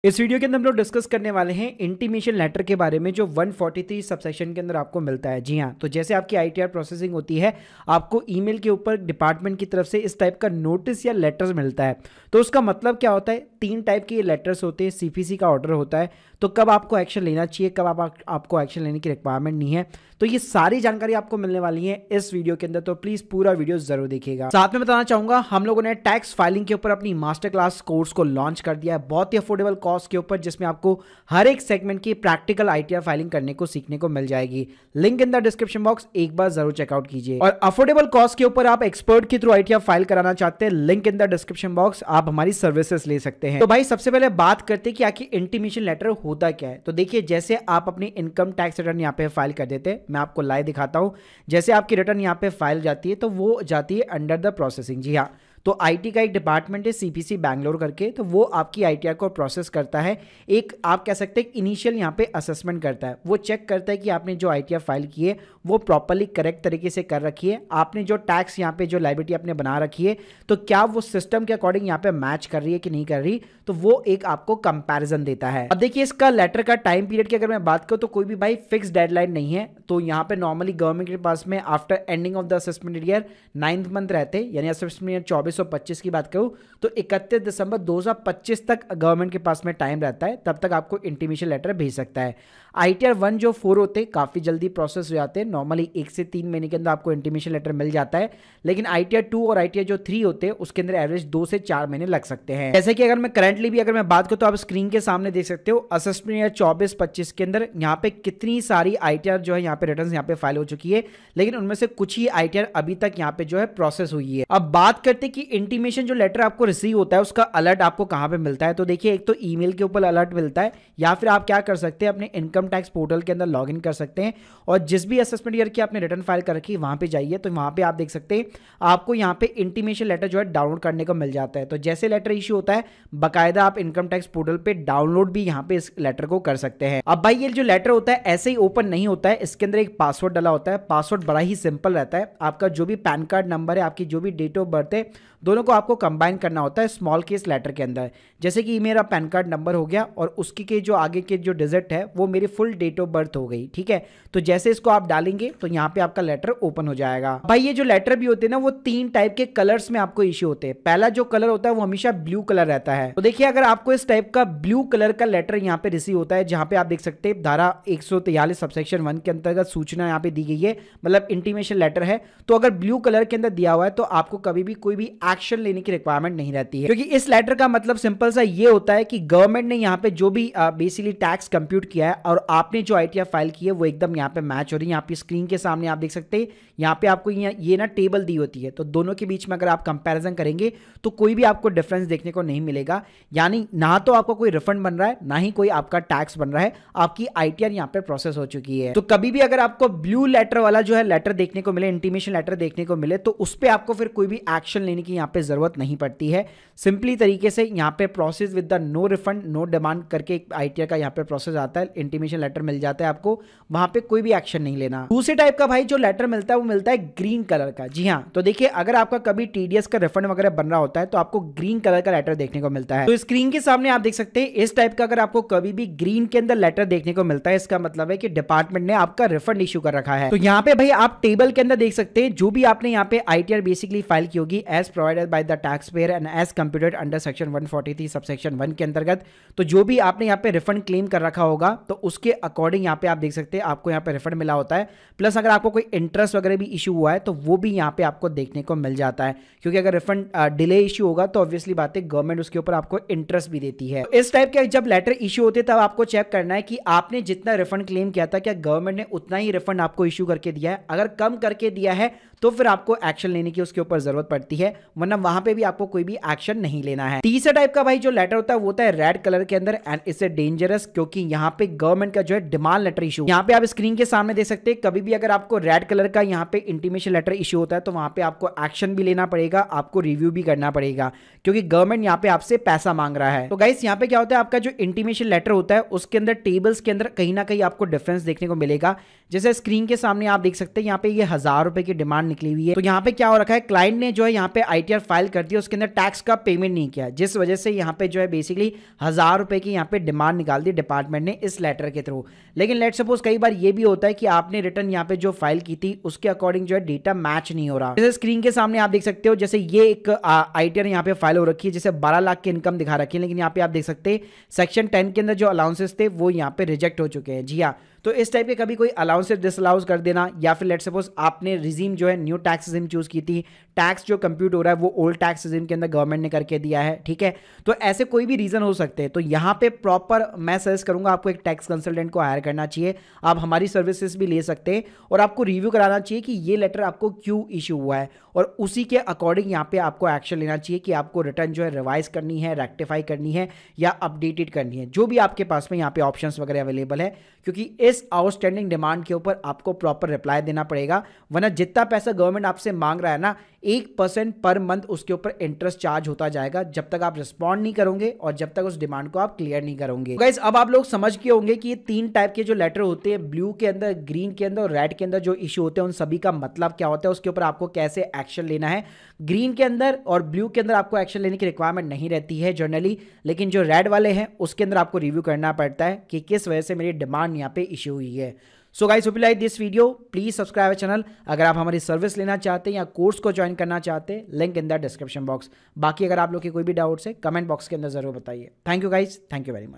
इस वीडियो के अंदर हम लोग डिस्कस करने वाले हैं इंटीमेशन लेटर के बारे में जो 143 सबसेक्शन के अंदर आपको मिलता है। जी हाँ, तो जैसे आपकी आईटीआर प्रोसेसिंग होती है, आपको ईमेल के ऊपर डिपार्टमेंट की तरफ से इस टाइप का नोटिस या लेटर्स मिलता है। तो उसका मतलब क्या होता है, 3 टाइप के ये लेटर्स होते हैं। सीपीसी का ऑर्डर होता है, तो कब आपको एक्शन लेना चाहिए, कब आपको एक्शन लेने की रिक्वायरमेंट नहीं है। तो ये सारी जानकारी आपको मिलने वाली है इस वीडियो के अंदर, तो प्लीज पूरा वीडियो जरूर देखिएगा। साथ में बताना चाहूंगा, हम लोगों ने टैक्स फाइलिंग के ऊपर अपनी मास्टर क्लास कोर्स को लॉन्च कर दिया है, बहुत ही अफोर्डेबल कॉस्ट के ऊपर, जिसमें आपको हर एक सेगमेंट की प्रैक्टिकल आईटीआर फाइलिंग करने को सीखने को मिल जाएगी। Link in the description box, एक बार जरूर चेकआउट कीजिए। और अफोर्डेबल कॉस्ट के ऊपर आप एक्सपर्ट के थ्रू आईटीआर फाइल कराना चाहते हैं, link in the description box, आप हमारी सर्विसेज ले सकते हैं। तो भाई सबसे पहले बात करते हैं कि आखिर इंटीमेशन लेटर होता क्या है। तो देखिए, जैसे आप अपनी इनकम टैक्स रिटर्न यहाँ पे फाइल कर देते हैं, मैं आपको लाइव दिखाता हूं। जैसे आपकी रिटर्न यहाँ पे फाइल जाती है तो वो जाती है अंडर द प्रोसेसिंग। जी हाँ, तो आईटी का एक डिपार्टमेंट है सीपीसी बैंगलोर करके, तो वो आपकी आईटीआर को प्रोसेस करता है। एक आप कह सकते हैं इनिशियल यहाँ पे असेसमेंट करता है, वो चेक करता है कि आपने जो आईटीआर फाइल की है वो प्रॉपर्ली करेक्ट तरीके से कर रखी है, आपने जो टैक्स यहाँ पे जो लायबिलिटी आपने बना रखी है तो क्या वो सिस्टम के अकॉर्डिंग यहाँ पे मैच कर रही है कि नहीं कर रही। तो वो एक आपको कंपैरिजन देता है। अब देखिए, इसका लेटर का टाइम पीरियड की अगर मैं बात करूँ तो कोई भी भाई फिक्स डेडलाइन नहीं है। तो यहाँ पे नॉर्मली गवर्नमेंट के पास में after ending of the assessment year 9th month रहते हैं, यानी असेसमेंट ईयर 2425 की बात करूँ तो 31 दिसंबर 2025 तक गवर्नमेंट के पास में टाइम रहता है, तब तक आपको इंटीमेशन लेटर भेज सकता है। आईटीआर 1 जो 4 होते हैं काफ़ी जल्दी प्रोसेस हो जाते हैं, नॉर्मली 1 से 3 महीने के अंदर आपको इंटीमेशन लेटर मिल जाता है। लेकिन आईटीआर 2 और आईटीआर जो 3 होते हैं उसके अंदर एवरेज 2 से 4 महीने लग सकते हैं। जैसे कि अगर मैं करंटली भी अगर मैं बात करूँ तो आप स्क्रीन के सामने देख सकते हो असेसमेंट ईयर 24-25 के अंदर यहाँ पे कितनी सारी आईटीआर जो है यहाँ पे रिटर्न यहाँ पे फाइल हो चुकी है, लेकिन उनमें से कुछ ही आईटीआर अभी तक यहाँ पे जो है प्रोसेस हुई है। अब बात करते हैं कि इंटीमेशन जो लेटर आपको रिसीव होता है उसका अलर्ट आपको कहाँ पे मिलता है। तो देखिए, एक तो ईमेल के ऊपर अलर्ट मिलता है, या फिर आप क्या कर सकते हैं अपने इनकम टैक्स पोर्टल के अंदर लॉग इन कर सकते हैं और जिस भी असेसमेंट ईयर की आपने रिटर्न फाइल कर रखी है वहां पे जाइए, तो वहां पे आप देख सकते हैं आपको यहाँ पे इंटीमेशन लेटर जो है डाउनलोड करने को मिल जाता है। तो जैसे लेटर इश्यू होता है, बाकायदा आप इनकम टैक्स पोर्टल पे डाउनलोड भी यहाँ पे इस लेटर को कर सकते हैं। अब भाई ये जो लेटर होता है ऐसे ही ओपन नहीं होता है, इसके अंदर एक पासवर्ड डाला होता है। पासवर्ड बड़ा ही सिंपल रहता है, आपका जो भी पैन कार्ड नंबर है, आपकी जो भी डेट ऑफ बर्थ है, दोनों को आपको कंबाइन करना होता है स्मॉल केस लेटर के अंदर। जैसे कि मेरा पैन कार्ड नंबर हो गया और उसकी के जो आगे के जो डिजिट है वो मेरी फुल डेट ऑफ बर्थ हो गई, ठीक है। तो जैसे इसको आप डालेंगे तो यहाँ पे आपका लेटर ओपन हो जाएगा। भाई ये जो लेटर भी होते हैं ना, वो 3 टाइप के कलर्स में आपको इश्यू होते हैं। पहला जो कलर होता है वो हमेशा ब्लू कलर रहता है। तो देखिए, अगर आपको इस टाइप का ब्लू कलर का लेटर यहाँ पे रिसीव होता है, जहां पे आप देख सकते हैं धारा 143 सबसेक्शन 1 के अंतर्गत सूचना यहाँ पे दी गई है, मतलब इंटीमेशन लेटर है, तो अगर ब्लू कलर के अंदर दिया हुआ है तो आपको कभी भी कोई भी एक्शन लेने की रिक्वायरमेंट नहीं रहती है, क्योंकि इस लेटर का मतलब सिंपल सा ये होता है कि गवर्नमेंट ने यहाँ पे जो भी बेसिकली टैक्स कंप्यूट किया है और आपने जो आईटीआर फाइल की है वो एकदम यहाँ पे मैच हो रही है। यहाँ पे स्क्रीन के सामने आप देख सकते हैं, यहाँ पे आपको ये ना टेबल दी होती है, तो दोनों के बीच में अगर आप कंपैरिजन करेंगे तो कोई भी आपको डिफरेंस देखने को नहीं मिलेगा। यानी ना तो आपको कोई रिफंड बन रहा है, ना ही कोई आपका टैक्स बन रहा है, आपकी आईटीआर यहाँ पे प्रोसेस हो चुकी है। तो कभी भी अगर आपको ब्लू लेटर वाला जो है लेटर देखने को मिले, इंटीमेशन लेटर देखने को मिले, तो उस पर आपको फिर कोई भी एक्शन लेने की यहाँ पे जरूरत नहीं पड़ती है। सिंपली तरीके से यहाँ पे process with the no refund no demand करके एक आईटीआर का यहाँ पे प्रोसेस आता है, इंटीमेशन लेटर मिल जाता है आपको, वहां पे कोई भी एक्शन नहीं लेना। दूसरे टाइप का भाई जो लेटर मिलता है वो मिलता है ग्रीन कलर का। जी हाँ, तो देखिए, अगर आपका कभी टीडीएस का रिफंड वगैरह बन रहा होता है तो आपको ग्रीन कलर का लेटर देखने को मिलता है। तो स्क्रीन के सामने आप देख सकते हैं इस टाइप का अगर आपको कभी भी ग्रीन के अंदर लेटर देखने को मिलता है, इसका मतलब है कि डिपार्टमेंट ने आपका रिफंड इश्यू कर रखा है। तो यहाँ पे भाई आप टेबल के अंदर देख सकते हैं जो भी आपने यहाँ पे आईटीआर बेसिकली फाइल की होगी as provided by the tax payer and as computed under section 143 subsection 1 के अंतर्गत, तो जो भी आपने यहाँ पे रिफंड क्लेम कर रखा होगा तो उसके अकॉर्डिंग यहाँ पे आप देख सकते हैं आपको यहाँ पे रिफंड मिला होता है। प्लस अगर आपको कोई इंटरेस्ट वगैरह भी इशू हुआ है तो वो भी यहाँ पे आपको देखने को मिल जाता है, क्योंकि अगर रिफंड डिले इशू होगा तो ऑब्वियसली बात है गवर्नमेंट उसके ऊपर आपको इंटरेस्ट भी देती है। तो इस टाइप के जब लेटर इशू होते तब आपको चेक करना है कि आपने जितना रिफंड क्लेम किया था क्या गवर्नमेंट ने उतना ही रिफंड आपको इशू करके दिया है। अगर कम करके दिया है तो फिर आपको एक्शन लेने की उसके ऊपर जरूरत पड़ती है, वरना वहां पे भी आपको कोई भी एक्शन नहीं लेना है। तीसरा टाइप का भाई जो लेटर होता है वो होता है रेड कलर के अंदर एंड इससे डेंजरस, क्योंकि यहाँ पे गवर्नमेंट का जो है डिमांड लेटर इशू, यहाँ पे आप स्क्रीन के सामने देख सकते हैं, कभी भी अगर आपको रेड कलर का यहाँ पे इंटीमेशन लेटर इशू होता है तो वहां पे आपको एक्शन भी लेना पड़ेगा, आपको रिव्यू भी करना पड़ेगा, क्योंकि गवर्नमेंट यहाँ पे आपसे पैसा मांग रहा है। तो गाइस यहाँ पे क्या होता है, आपका जो इंटीमेशन लेटर होता है उसके अंदर टेबल्स के अंदर कहीं ना कहीं आपको डिफरेंस देखने को मिलेगा। जैसे स्क्रीन के सामने आप देख सकते हैं यहाँ पे ये 1000 रुपए की डिमांड निकली हुई है। तो यहाँ पे क्या हो रखा है, क्लाइंट ने जो है यहाँ पे ITR फाइल कर दिया, उसके अंदर टैक्स का पेमेंट नहीं किया, जिस वजह से यहाँ पे जो है बेसिकली 1000 रुपए की यहाँ पे डिमांड निकाल दी डिपार्टमेंट ने इस लेटर के थ्रू। लेकिन लेट सपोज कई बार ये भी होता है कि आपने रिटर्न यहाँ पे जो फाइल की थी उसके अकॉर्डिंग जो है डेटा मैच नहीं हो रहा। जैसे स्क्रीन के सामने आप देख सकते हो, जैसे ये एक ITR यहाँ पे फाइल हो रखी है, जैसे 12 लाख की इनकम दिखा रखी है, लेकिन यहाँ पे आप देख सकते हैं सेक्शन 10 के अंदर जो अलाउंसेस थे वो यहाँ पे रिजेक्ट हो चुके हैं। जी हाँ, तो इस टाइप के कभी कोई अलाउंसेस डिसअलाउज कर देना, या फिर लेट सपोज आपने रिजीम जो है न्यू टैक्स रिजीम चूज की थी, टैक्स जो कंप्यूट हो रहा है वो ओल्ड टैक्स रिजीम के अंदर गवर्नमेंट ने करके दिया है, ठीक है। तो ऐसे कोई भी रीजन हो सकते हैं। तो यहाँ पे प्रॉपर मैं सजेस्ट करूंगा आपको एक टैक्स कंसल्टेंट को हायर करना चाहिए। आप हमारी सर्विसेज भी ले सकते हैं और आपको रिव्यू कराना चाहिए कि ये लेटर आपको क्यों इशू हुआ है, और उसी के अकॉर्डिंग यहाँ पे आपको एक्शन लेना चाहिए कि आपको रिटर्न जो है रिवाइज करनी है, रेक्टिफाई करनी है या अपडेटेड करनी है, जो भी आपके पास में यहाँ पे ऑप्शंस वगैरह अवेलेबल है। क्योंकि इस आउटस्टैंडिंग डिमांड के ऊपर आपको प्रॉपर रिप्लाई देना पड़ेगा, वरना जितना पैसा गवर्नमेंट आपसे मांग रहा है ना 1% पर मंथ उसके ऊपर इंटरेस्ट चार्ज होता जाएगा, जब तक आप रिस्पॉन्ड नहीं करोगे और जब तक उस डिमांड को आप क्लियर नहीं करोगे। गाइस अब आप लोग समझ के होंगे कि ये 3 टाइप के जो लेटर होते हैं, ब्लू के अंदर, ग्रीन के अंदर और रेड के अंदर जो इशू होते हैं, उन सभी का मतलब क्या होता है, उसके ऊपर आपको कैसे एक्शन लेना है। ग्रीन के अंदर और ब्लू के अंदर आपको एक्शन लेने की रिक्वायरमेंट नहीं रहती है जनरली, लेकिन जो रेड वाले हैं उसके अंदर आपको रिव्यू करना पड़ता है कि किस वजह से मेरी डिमांड यहाँ पे इशू हुई है। So guys hope you like this video, please subscribe channel. अगर आप हमारी सर्विस लेना चाहते हैं या कोर्स को ज्वाइन करना चाहते हैं, link in the description box. बाकी अगर आप लोग के कोई भी डाउट्स है कमेंट बॉक्स के अंदर जरूर बताइए। Thank you guys, thank you very much.